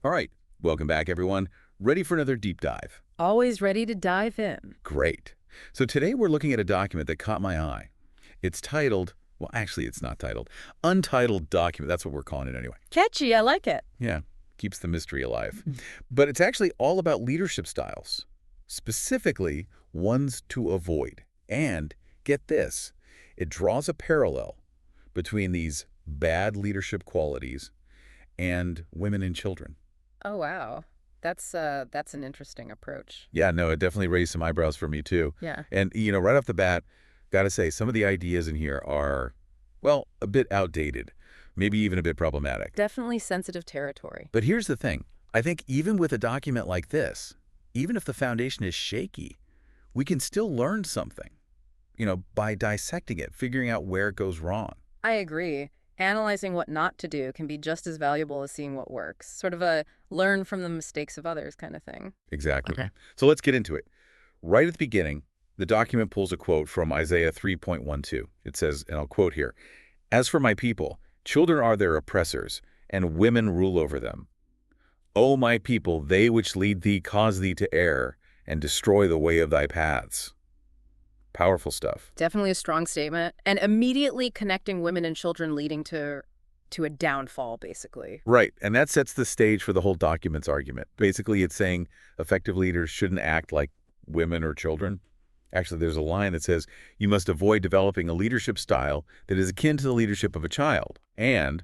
All right, welcome back, everyone. Ready for another deep dive? Always ready to dive in. Great. So today we're looking at a document that caught my eye. It's titled, well, actually, it's not titled, Untitled Document. That's what we're calling it anyway. Catchy, I like it. Yeah, keeps the mystery alive. But it's actually all about leadership styles, specifically ones to avoid. And get this, it draws a parallel between these bad leadership qualities and women and children. Oh, wow. That's an interesting approach. Yeah, no, it definitely raised some eyebrows for me too. Yeah, And, right off the bat, gotta say, some of the ideas in here are, well, a bit outdated, maybe even a bit problematic. definitely sensitive territory. But here's the thing. I think even with a document like this, even if the foundation is shaky, we can still learn something, by dissecting it, figuring out where it goes wrong. I agree. Analyzing what not to do can be just as valuable as seeing what works. Sort of a learn from the mistakes of others kind of thing. Exactly. Okay. So let's get into it. Right at the beginning, the document pulls a quote from Isaiah 3.12. It says, and I'll quote here, "As for my people, children are their oppressors, and women rule over them. O my people, they which lead thee cause thee to err, and destroy the way of thy paths." Powerful stuff. Definitely a strong statement. And immediately connecting women and children leading to a downfall, basically. Right, and that sets the stage for the whole document's argument. Basically, it's saying effective leaders shouldn't act like women or children. Actually, there's a line that says, you must avoid developing a leadership style that is akin to the leadership of a child, and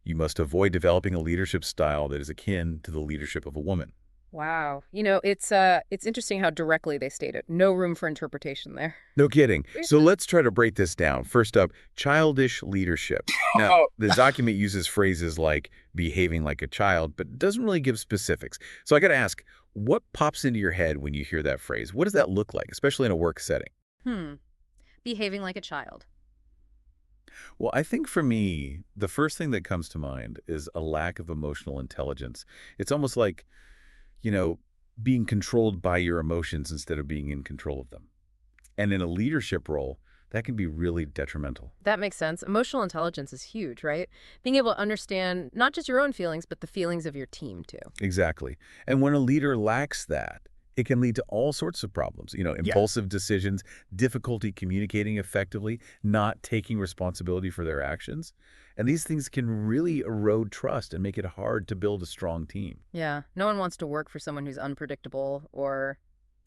you must avoid developing a leadership style that is akin to the leadership of a woman. Wow. It's interesting how directly they state it. No room for interpretation there. No kidding. So let's try to break this down. First up, childish leadership. Now, the document uses phrases like behaving like a child, but doesn't really give specifics. So I got to ask, what pops into your head when you hear that phrase? What does that look like, especially in a work setting? Hmm. Behaving like a child. Well, I think for me, the first thing that comes to mind is a lack of emotional intelligence. It's almost like, you know, being controlled by your emotions instead of being in control of them. And in a leadership role, that can be really detrimental. That makes sense. Emotional intelligence is huge, right? Being able to understand not just your own feelings, but the feelings of your team, too. Exactly. And when a leader lacks that, it can lead to all sorts of problems, impulsive decisions, difficulty communicating effectively, not taking responsibility for their actions. And these things can really erode trust and make it hard to build a strong team. Yeah. No one wants to work for someone who's unpredictable or,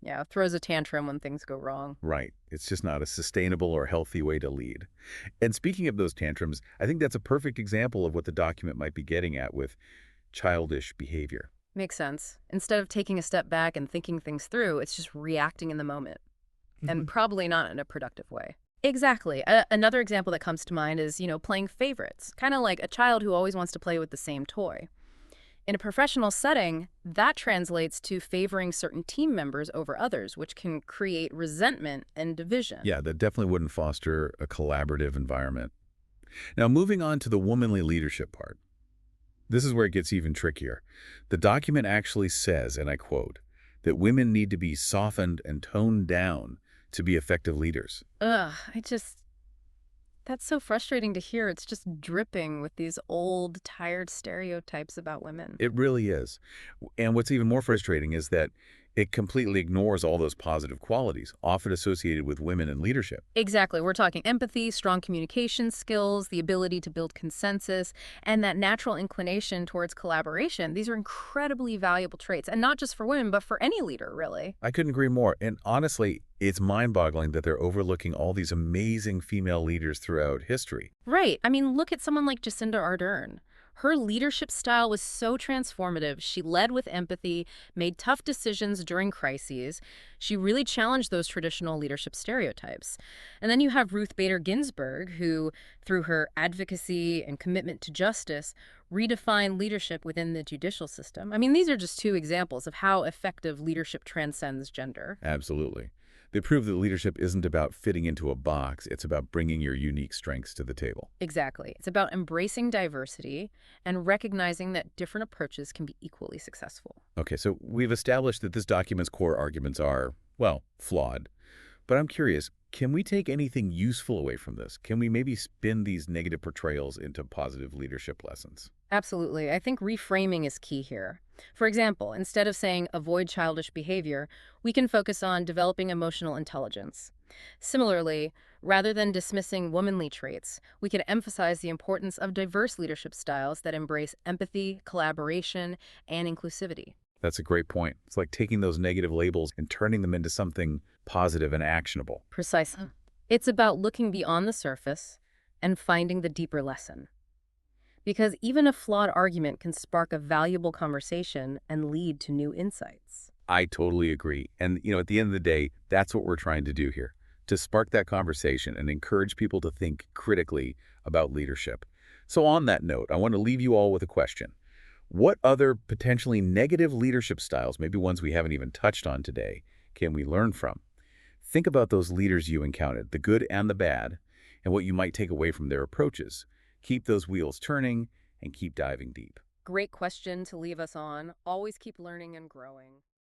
yeah, throws a tantrum when things go wrong. Right. It's just not a sustainable or healthy way to lead. And speaking of those tantrums, I think that's a perfect example of what the document might be getting at with childish behavior. Makes sense. Instead of taking a step back and thinking things through, it's just reacting in the moment, and probably not in a productive way. Exactly. Another example that comes to mind is, playing favorites, kind of like a child who always wants to play with the same toy. In a professional setting, that translates to favoring certain team members over others, which can create resentment and division. Yeah, that definitely wouldn't foster a collaborative environment. Now, moving on to the womanly leadership part. This is where it gets even trickier. The document actually says, and I quote, that women need to be softened and toned down to be effective leaders. Ugh, that's so frustrating to hear. It's just dripping with these old, tired stereotypes about women. It really is. And what's even more frustrating is that it completely ignores all those positive qualities, often associated with women in leadership. Exactly. We're talking empathy, strong communication skills, the ability to build consensus, and that natural inclination towards collaboration. These are incredibly valuable traits, and not just for women, but for any leader, really. I couldn't agree more. And honestly, it's mind-boggling that they're overlooking all these amazing female leaders throughout history. Right. I mean, look at someone like Jacinda Ardern. Her leadership style was so transformative. She led with empathy, made tough decisions during crises. She really challenged those traditional leadership stereotypes. And then you have Ruth Bader Ginsburg, who, through her advocacy and commitment to justice, redefined leadership within the judicial system. I mean, these are just two examples of how effective leadership transcends gender. Absolutely. They prove that leadership isn't about fitting into a box. It's about bringing your unique strengths to the table. Exactly. It's about embracing diversity and recognizing that different approaches can be equally successful. Okay, so we've established that this document's core arguments are, well, flawed. But I'm curious, can we take anything useful away from this? Can we maybe spin these negative portrayals into positive leadership lessons? Absolutely. I think reframing is key here. For example, instead of saying avoid childish behavior, we can focus on developing emotional intelligence. Similarly, rather than dismissing womanly traits, we can emphasize the importance of diverse leadership styles that embrace empathy, collaboration, and inclusivity. That's a great point. It's like taking those negative labels and turning them into something positive and actionable. Precisely. It's about looking beyond the surface and finding the deeper lesson. Because even a flawed argument can spark a valuable conversation and lead to new insights. I totally agree. And, at the end of the day, that's what we're trying to do here, to spark that conversation and encourage people to think critically about leadership. So on that note, I want to leave you all with a question. What other potentially negative leadership styles, maybe ones we haven't even touched on today, can we learn from? Think about those leaders you encountered, the good and the bad, and what you might take away from their approaches. Keep those wheels turning and keep diving deep. Great question to leave us on. Always keep learning and growing.